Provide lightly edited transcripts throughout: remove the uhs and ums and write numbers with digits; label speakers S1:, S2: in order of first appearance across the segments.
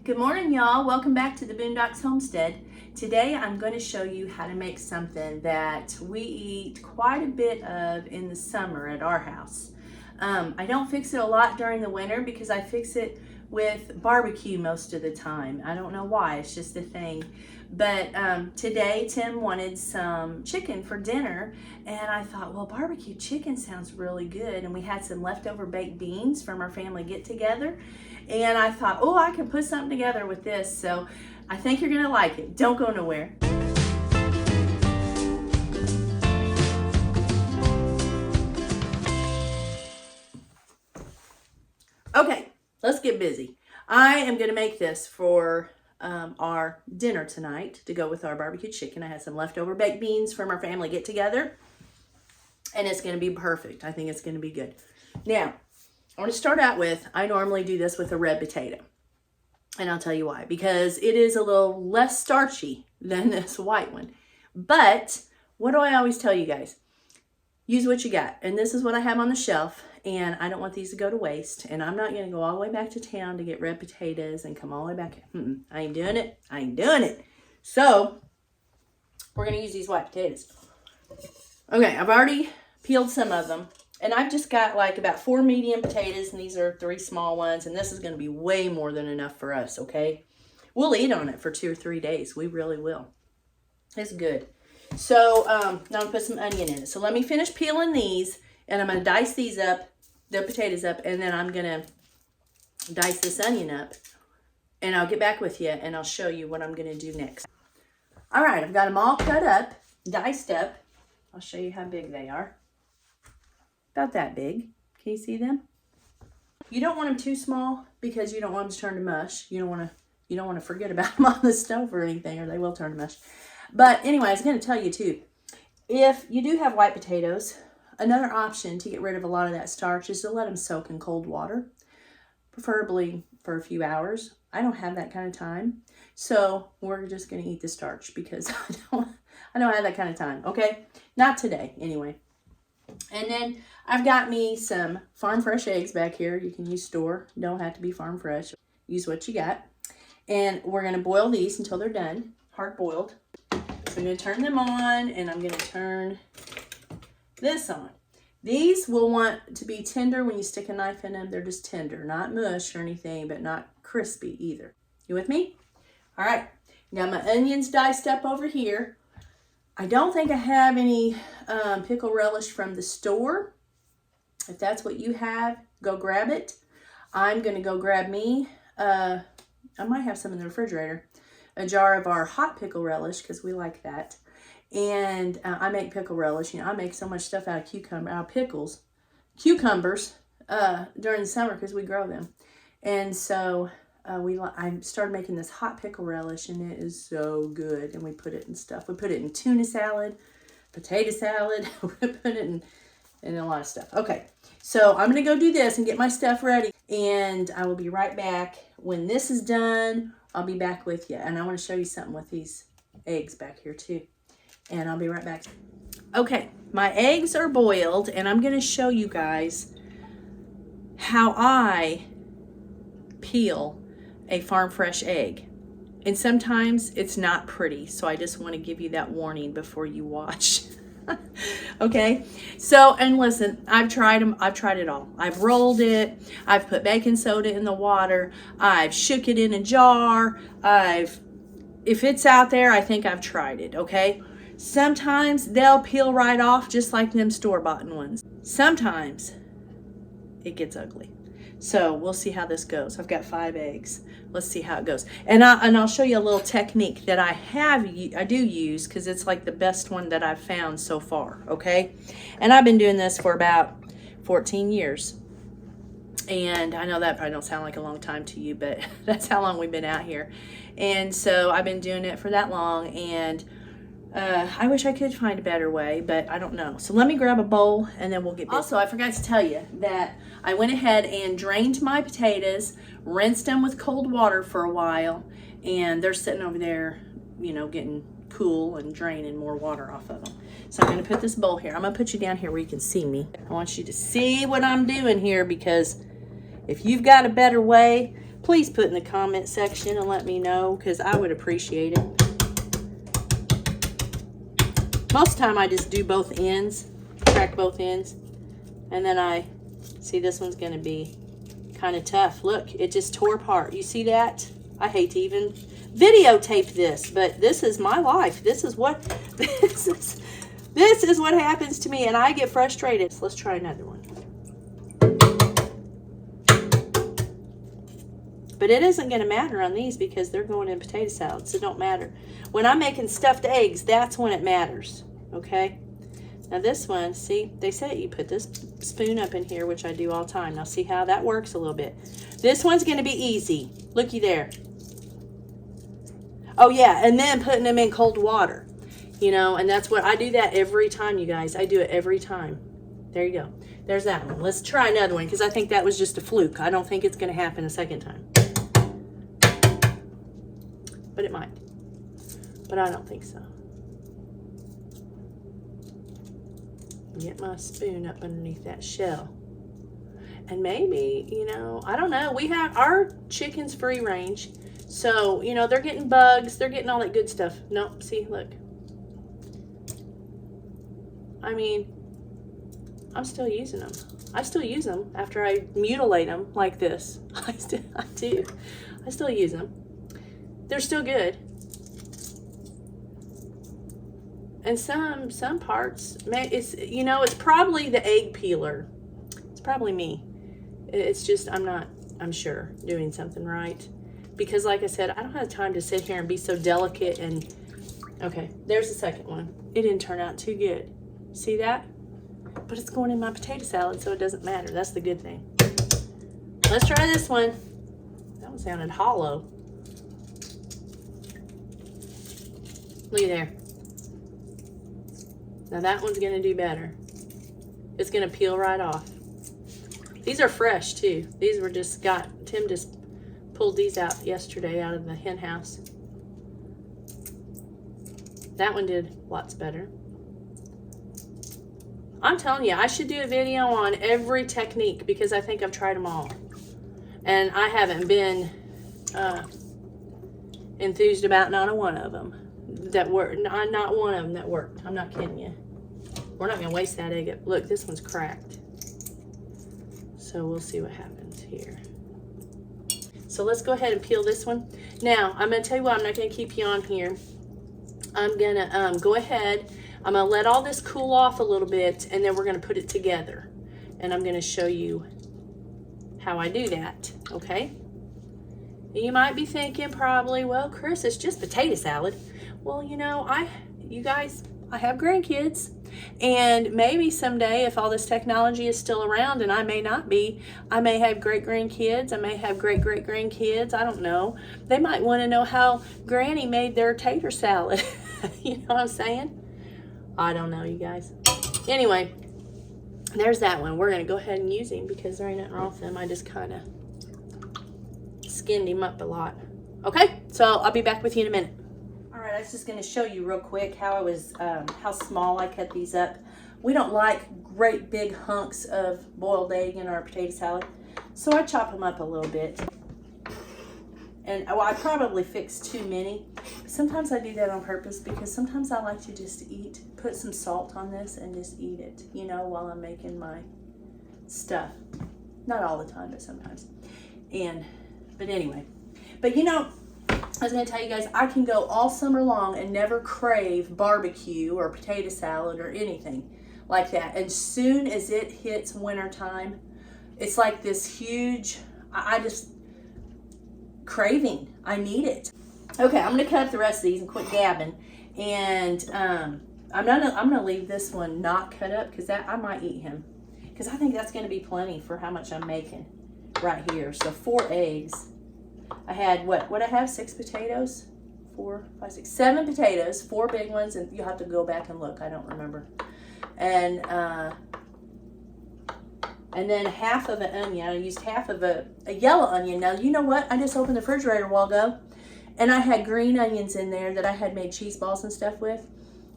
S1: Good morning, y'all. Welcome back to the Boondocks Homestead. Today I'm going to show you how to make something that we eat quite a bit of in the summer at our house. I don't fix it a lot during the winter because I fix it with barbecue most of the time. I don't know why, it's just a thing. But today Tim wanted some chicken for dinner, and I thought, well, barbecue chicken sounds really good. And we had some leftover baked beans from our family get together. And I thought, oh, I can put something together with this. So I think you're gonna like it. Don't go nowhere. Okay, let's get busy. I am gonna make this for our dinner tonight to go with our barbecue chicken. I had some leftover baked beans from our family get together, and it's gonna be perfect. I think it's gonna be good. Now, I want to start out with, I normally do this with a red potato. And I'll tell you why. Because it is a little less starchy than this white one. But, what do I always tell you guys? Use what you got. And this is what I have on the shelf. And I don't want these to go to waste. And I'm not going to go all the way back to town to get red potatoes and come all the way back. I ain't doing it. I ain't doing it. So, we're going to use these white potatoes. Okay, I've already peeled some of them. And I've just got like about 4 medium potatoes, and these are 3 small ones, and this is going to be way more than enough for us, okay? We'll eat on it for 2 or 3 days. We really will. It's good. So now I'm going to put some onion in it. So let me finish peeling these, and I'm going to dice these up, the potatoes up, and then I'm going to dice this onion up, and I'll get back with you, and I'll show you what I'm going to do next. All right, I've got them all cut up, diced up. I'll show you how big they are. About that big. Can you see them? You don't want them too small because you don't want them to turn to mush. You don't want to forget about them on the stove or anything, or they will turn to mush. But anyway, I was going to tell you too, if you do have white potatoes, another option to get rid of a lot of that starch is to let them soak in cold water, preferably for a few hours. I don't have that kind of time, so we're just going to eat the starch because I don't have that kind of time. Okay, not today anyway. And then I've got me some farm fresh eggs back here. You can use store. Don't have to be farm fresh. Use what you got. And we're going to boil these until they're done, hard boiled. So I'm going to turn them on, and I'm going to turn this on. These will want to be tender when you stick a knife in them. They're just tender, not mush or anything, but not crispy either. You with me? All right. Now my onions diced up over here. I don't think I have any pickle relish from the store. If that's what you have, go grab it. I'm going to go grab me, I might have some in the refrigerator, a jar of our hot pickle relish because we like that. And I make pickle relish. You know, I make so much stuff out of cucumbers during the summer because we grow them. And so I started making this hot pickle relish, and it is so good. And we put it in stuff. We put it in tuna salad, potato salad. We put it in a lot of stuff. Okay, so I'm going to go do this and get my stuff ready. And I will be right back. When this is done, I'll be back with you. And I want to show you something with these eggs back here too. And I'll be right back. Okay, my eggs are boiled, and I'm going to show you guys how I peel a farm fresh egg. And sometimes it's not pretty, so I just want to give you that warning before you watch. Okay, so, and listen, I've tried it all. I've rolled it, I've put baking soda in the water, I've shook it in a jar, if it's out there, I think I've tried it, okay? Sometimes they'll peel right off just like them store-bought ones. Sometimes it gets ugly. So we'll see how this goes. I've got 5 eggs. Let's see how it goes. And I'll show you a little technique that I do use because it's like the best one that I've found so far, okay? And I've been doing this for about 14 years. And I know that probably don't sound like a long time to you, but that's how long we've been out here. And so I've been doing it for that long, and I wish I could find a better way, but I don't know. So let me grab a bowl, and then we'll get busy. Also, I forgot to tell you that I went ahead and drained my potatoes, rinsed them with cold water for a while, and they're sitting over there, you know, getting cool and draining more water off of them. So I'm going to put this bowl here. I'm going to put you down here where you can see me. I want you to see what I'm doing here, because if you've got a better way, please put in the comment section and let me know, because I would appreciate it. Most of the time I just do both ends, crack both ends, and then I see this one's going to be kind of tough. Look, it just tore apart. You see that? I hate to even videotape this, but this is my life. This is what this is what happens to me, and I get frustrated. So let's try another one. But it isn't going to matter on these because they're going in potato salad, so it don't matter. When I'm making stuffed eggs, that's when it matters, okay? Now this one, see, they say you put this spoon up in here, which I do all the time. Now see how that works a little bit. This one's going to be easy. Looky there. Oh yeah, and then putting them in cold water, you know, and that's what I do that every time, you guys. I do it every time. There you go. There's that one. Let's try another one because I think that was just a fluke. I don't think it's going to happen a second time. But it might. But I don't think so. Get my spoon up underneath that shell. And maybe, you know, I don't know. We have our chickens free range. So, you know, they're getting bugs. They're getting all that good stuff. Nope. See, look. I mean, I'm still using them. I still use them after I mutilate them like this. I do. I still use them. They're still good. And some parts, it's, you know, it's probably the egg peeler. It's probably me. It's just, I'm sure, doing something right. Because like I said, I don't have time to sit here and be so delicate and, okay, there's the second one. It didn't turn out too good. See that? But it's going in my potato salad, so it doesn't matter. That's the good thing. Let's try this one. That one sounded hollow. Look at there. Now that one's going to do better. It's going to peel right off. These are fresh too. These were just Tim just pulled these out yesterday out of the hen house. That one did lots better. I'm telling you, I should do a video on every technique because I think I've tried them all. And I haven't been enthused about not one of them that worked. Not one of them that worked. I'm not kidding you. We're not going to waste that egg. Look, this one's cracked. So we'll see what happens here. So let's go ahead and peel this one. Now, I'm going to tell you what, I'm not going to keep you on here. I'm going to go ahead. I'm going to let all this cool off a little bit, and then we're going to put it together. And I'm going to show you how I do that, okay? You might be thinking probably, well, Chris, it's just potato salad. Well, you know, you guys, I have grandkids. And maybe someday, if all this technology is still around, and I may not be, I may have great-grandkids, I may have great-great-grandkids, I don't know. They might want to know how Granny made their tater salad. You know what I'm saying? I don't know, you guys. Anyway, there's that one. We're going to go ahead and use him because there ain't nothing wrong with him. I just kind of skinned him up a lot. Okay, so I'll be back with you in a minute. I was just going to show you real quick how how small I cut these up. We don't like great big hunks of boiled egg in our potato salad, so I chop them up a little bit. And well, I probably fixed too many. Sometimes I do that on purpose because sometimes I like to just put some salt on this and just eat it, you know, while I'm making my stuff. Not all the time, but sometimes. But anyway, but you know, I was going to tell you guys, I can go all summer long and never crave barbecue or potato salad or anything like that. And soon as it hits winter time, it's like this huge, I just, craving. I need it. Okay, I'm going to cut up the rest of these and quit gabbing. And I'm gonna leave this one not cut up because I might eat him. Because I think that's going to be plenty for how much I'm making right here. So 4 eggs. I had, what I have, 6 potatoes? 4, 5, 6, 7 potatoes, 4 big ones, and you'll have to go back and look, I don't remember. And then half of an onion. I used half of a yellow onion. Now, you know what? I just opened the refrigerator a while ago, and I had green onions in there that I had made cheese balls and stuff with.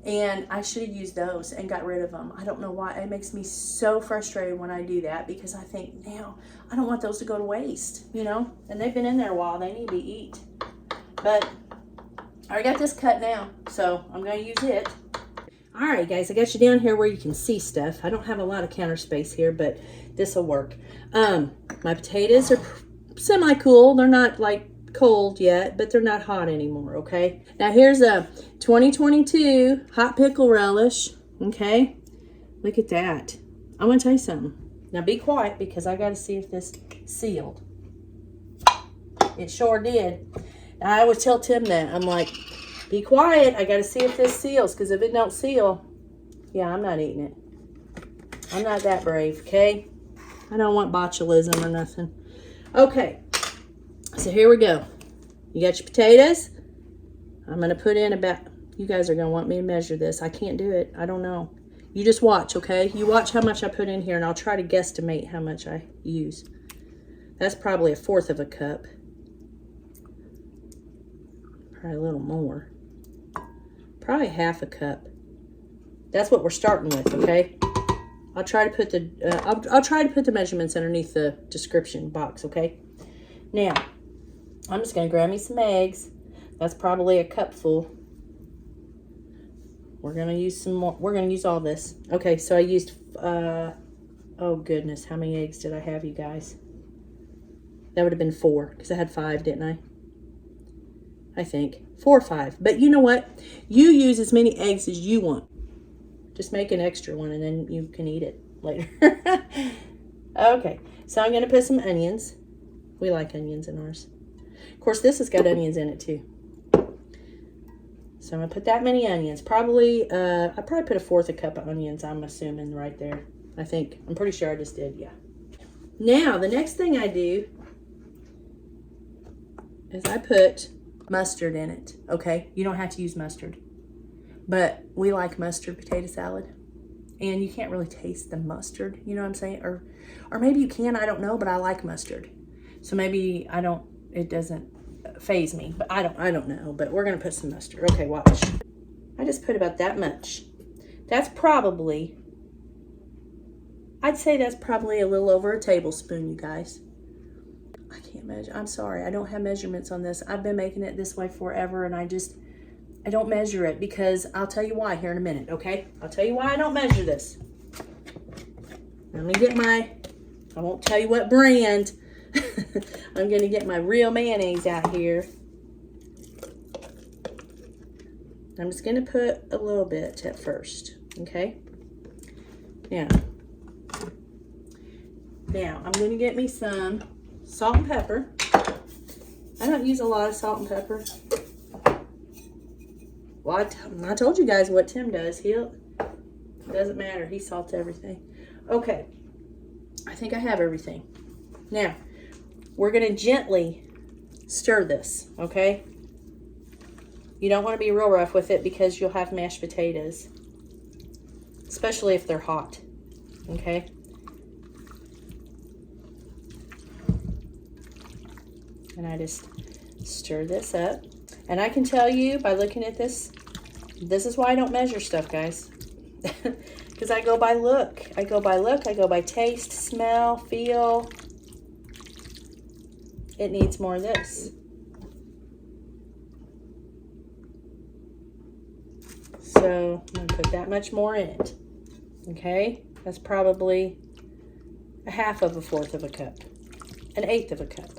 S1: And I should have used those and got rid of them. I don't know why. It makes me so frustrated when I do that, because I think, now I don't want those to go to waste, you know? And they've been in there a while. They need to eat. But I got this cut now, so I'm going to use it. All right, guys, I got you down here where you can see stuff. I don't have a lot of counter space here, but this will work. My potatoes are semi-cool. They're not like cold yet, but they're not hot anymore, okay? Now here's a 2022 hot pickle relish, okay? Look at that. I want to tell you something. Now be quiet, because I got to see if this sealed. It sure did. Now, I always tell Tim that. I'm like, be quiet. I got to see if this seals, because if it don't seal, yeah, I'm not eating it. I'm not that brave, okay? I don't want botulism or nothing. Okay. So here we go. You got your potatoes. I'm going to put in about, you guys are going to want me to measure this. I can't do it. I don't know. You just watch, okay? You watch how much I put in here, and I'll try to guesstimate how much I use. That's probably 1/4 of a cup. Probably a little more. Probably 1/2 a cup. That's what we're starting with, okay? I'll try to put the I'll try to put the measurements underneath the description box, okay? Now, I'm just going to grab me some eggs. That's probably a cupful. We're going to use some more. We're going to use all this. Okay, so I used, oh goodness, how many eggs did I have, you guys? That would have been 4, because I had 5, didn't I? I think. 4 or 5. But you know what? You use as many eggs as you want. Just make an extra one, and then you can eat it later. Okay, so I'm going to put some onions. We like onions in ours. Of course, this has got onions in it too. So I'm going to put that many onions. Probably, I probably put 1/4 a cup of onions, I'm assuming, right there. I think. I'm pretty sure I just did, yeah. Now, the next thing I do is I put mustard in it, okay? You don't have to use mustard. But we like mustard potato salad. And you can't really taste the mustard, you know what I'm saying? Or maybe you can, I don't know, but I like mustard. So maybe it doesn't faze me, but I don't know, but we're going to put some mustard. Okay, watch. I just put about that much. That's probably, I'd say that's probably a little over a tablespoon, you guys. I can't measure. I'm sorry. I don't have measurements on this. I've been making it this way forever, and I don't measure it, because I'll tell you why here in a minute, okay? I'll tell you why I don't measure this. Let me get I won't tell you what brand. I'm going to get my real mayonnaise out here. I'm just going to put a little bit at first, okay? Now I'm going to get me some salt and pepper. I don't use a lot of salt and pepper. Well, I told you guys what Tim does. It doesn't matter. He salts everything. Okay. I think I have everything. Now, we're going to gently stir this, okay? You don't want to be real rough with it, because you'll have mashed potatoes, especially if they're hot, okay? And I just stir this up. And I can tell you by looking at this is why I don't measure stuff, guys. Because I go by look. I go by taste, smell, feel. It needs more of this. So I'm going to put that much more in it. Okay? That's probably 1/2 of a 1/4 of a cup. 1/8 of a cup.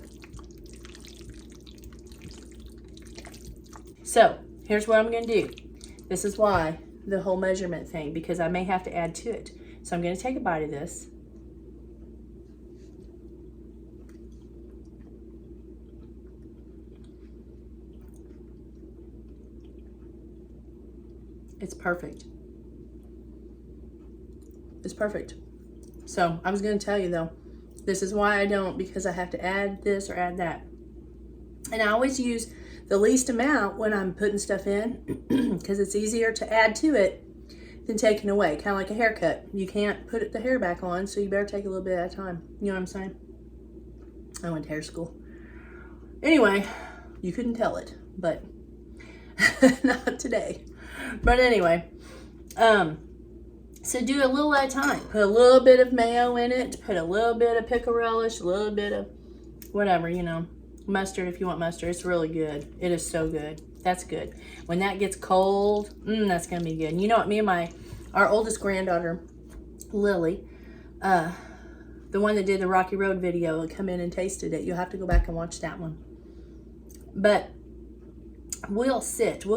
S1: So here's what I'm going to do. This is why the whole measurement thing, because I may have to add to it. So I'm going to take a bite of this. It's perfect. It's perfect. So I was going to tell you though, this is why I don't, because I have to add this or add that. And I always use the least amount when I'm putting stuff in, because it's easier to add to it than taking away. Kind of like a haircut. You can't put the hair back on, so you better take a little bit at a time. You know what I'm saying? I went to hair school. Anyway, you couldn't tell it, but not today. But anyway, So do a little at a time. Put a little bit of mayo in it. Put a little bit of pickle relish. A little bit of whatever, you know. Mustard if you want mustard. It's really good. It is so good. That's good. When that gets cold, that's going to be good. And you know what? Me and our oldest granddaughter, Lily, the one that did the Rocky Road video, will come in and tasted it. You'll have to go back and watch that one. But we'll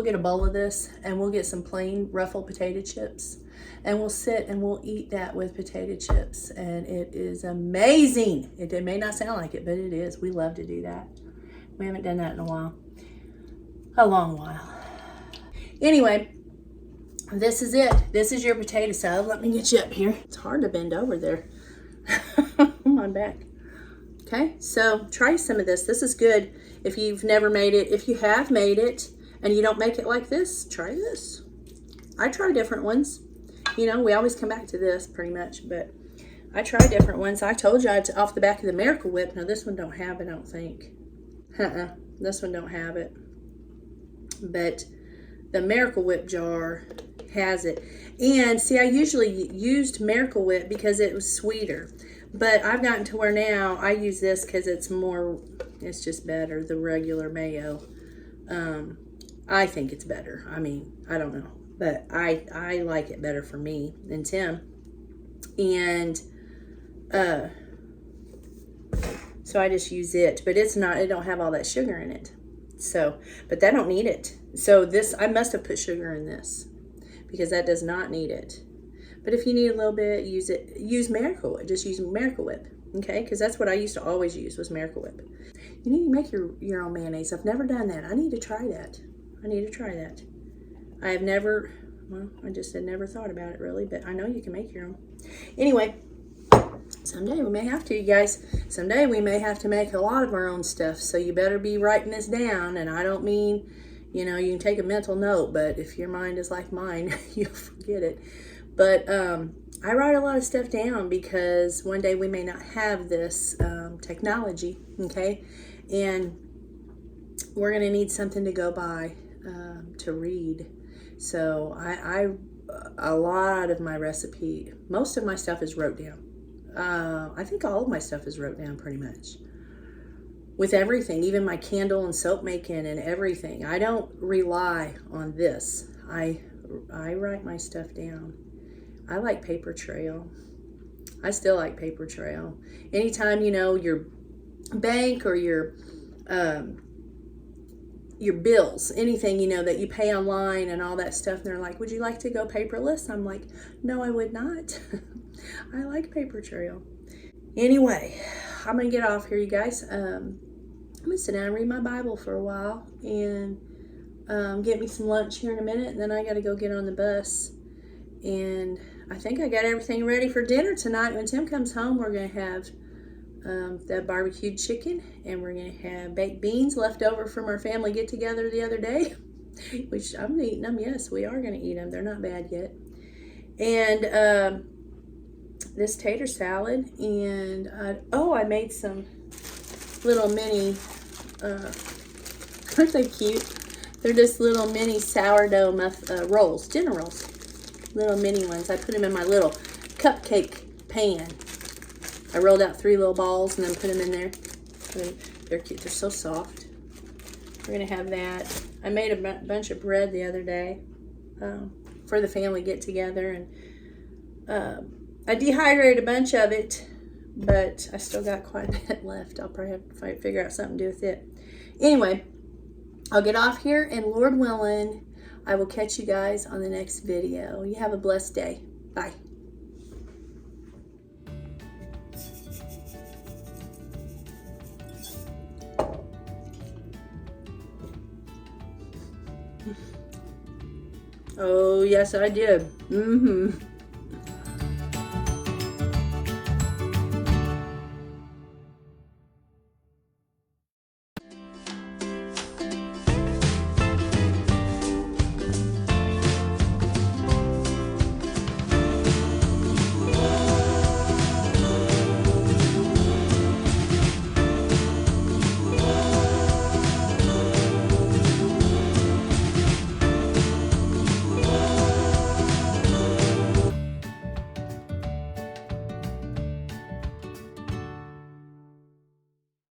S1: get a bowl of this and we'll get some plain ruffled potato chips. And we'll sit and we'll eat that with potato chips. And it is amazing. It may not sound like it, but it is. We love to do that. We haven't done that in a while. A long while. Anyway, this is it. This is your potato salad. Let me get you up here. It's hard to bend over there. Come on back. Okay, so try some of this. This is good if you've never made it. If you have made it and you don't make it like this, try this. I try different ones. You know, we always come back to this pretty much, but I try different ones. I told you it's off the back of the Miracle Whip. Now this one don't have it, I don't think. This one don't have it. But the Miracle Whip jar has it. And see, I usually used Miracle Whip because it was sweeter. But I've gotten to where now I use this because it's just better, the regular mayo. I think it's better. I mean, I don't know. But I like it better for me than Tim. And so I just use it. But it don't have all that sugar in it. So, but I don't need it. So this, I must have put sugar in this because that does not need it. But if you need a little bit, use Miracle Whip. Just use Miracle Whip, okay? Because that's what I used to always use was Miracle Whip. You need to make your own mayonnaise. I've never done that. I need to try that. I have never, well, I just had never thought about it really, but I know you can make your own. Anyway, someday we may have to, you guys. Someday we may have to make a lot of our own stuff, so you better be writing this down. And I don't mean, you know, you can take a mental note, but if your mind is like mine, you'll forget it. But I write a lot of stuff down because one day we may not have this technology, okay? And we're going to need something to go by to read. So a lot of my recipe, most of my stuff is wrote down. I think all of my stuff is wrote down pretty much. With everything, even my candle and soap making and everything. I don't rely on this. I write my stuff down. I like paper trail. I still like paper trail. Anytime, you know, your bank or your bills, anything, you know, that you pay online and all that stuff, and they're like, would you like to go paperless? I'm like, no, I would not. I like paper trail. Anyway, I'm going to get off here, you guys. I'm going to sit down and read my Bible for a while and get me some lunch here in a minute, and then I got to go get on the bus. And I think I got everything ready for dinner tonight. When Tim comes home, we're going to have that barbecued chicken, and we're going to have baked beans left over from our family get-together the other day, which I'm eating them. Yes, we are going to eat them. They're not bad yet. And this tater salad, and I made some little mini, aren't they cute? They're just little mini sourdough rolls, dinner rolls. Little mini ones. I put them in my little cupcake pan. I rolled out 3 little balls and then put them in there. They're cute. They're so soft. We're going to have that. I made a bunch of bread the other day for the family get together. And I dehydrated a bunch of it, but I still got quite a bit left. I'll probably have to figure out something to do with it. Anyway, I'll get off here, and Lord willing, I will catch you guys on the next video. You have a blessed day. Bye. Oh, yes, I did.